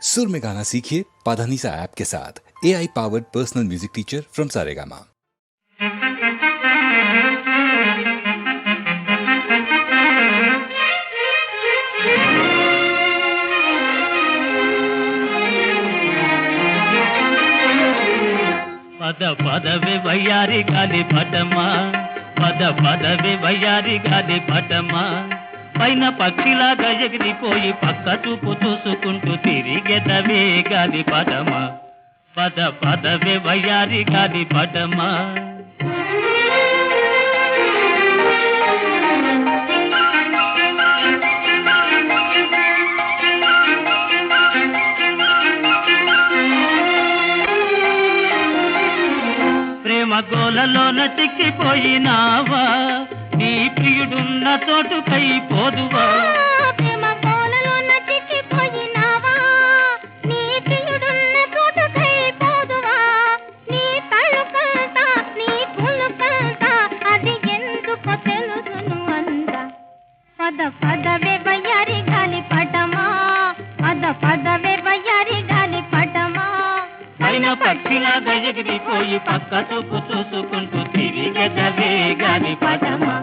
सुर में गाना सीखिए पाधानीसा ऐप के साथ। AI powered personal music teacher from Saregama. పద పదవి వయ్యారి గాలి పటమా, పద పదవి వయ్యారి గాలి పటమా, పైన పక్షిలాగా ఎగిరిపోయి పక్క చూపు చూసుకుంటూ తిరిగెదవే గాలి పటమా, పద పదవి వయ్యారి గాలి పటమా. గోలలోన చిక్కిపోయినావా, నీ ప్రియుడున్న చోటుకై పోదువా. ప్రేమ గోలలోన చిక్కిపోయినావా, నీ ప్రియుడున్న చోటుకై పోదువా. నీ తలుకంతా నీ పులుకంతా అది ఎందుకో తెలుసును అంద. పద పదవే వయ్యారి గాలి పటమా, పద పదవే వయ్యారి గాలి పటమా. పైన పక్షిలాగా ఎగిరిపోయి పక్క చూపు చూసుకుంటూ తిరిగెదవే గాలి పటమా,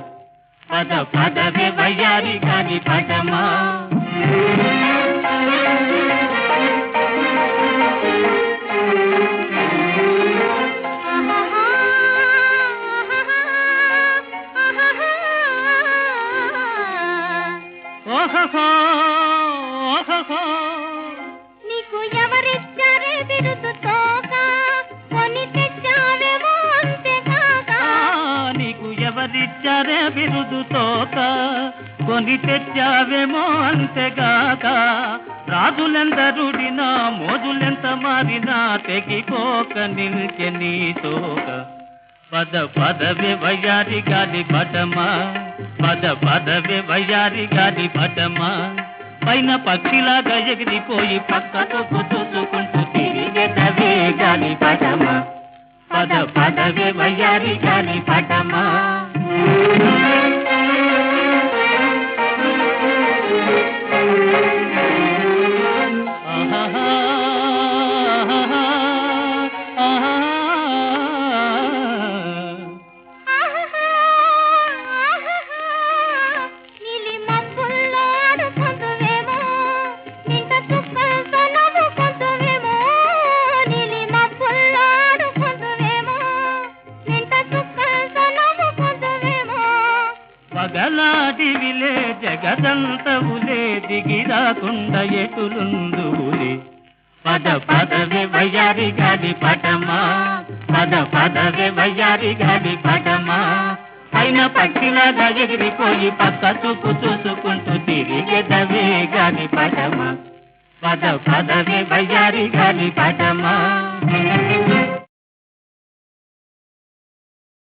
పద పదవే వయ్యారి గాలి పటమా. ఓహో ఓహో నీకు ఎవరిచ్చారే బిరుదు తోక, కొని తెచ్చావేమో అంతేకాక. నీకు ఎవరిచ్చారే బిరుదు తోక, కొని తెచ్చావేమో అంతేగాక. రాజులెందరుడినా మోజులెంత మారినా తెగిపోక నిల్చె నీ తోక. పద పదవే వయ్యారి గాలి పటమా, పద పదవే వయ్యారి గాలి పటమా, పైన పక్షిలాగా ఎగిరిపోయి పక్కకు చూసుకుంటూ తిరిగెదవే గాలి పటమా, పద పదవే వయ్యారి గాలి పటమా. పగలాదివిలే జగదంతవులే దిగిరాకుండా ఎటులుందువులే. పద పదవే వయ్యారి గాలి పటమా, పద పదవే వయ్యారి గాలి పటమా, పైన పక్షిలాగా ఎగిరిపోయి పక్క చూపు చూసుకుంటూ తిరిగెదవే గాలి పటమా, పద పదవే వయ్యారి గాలి పటమా.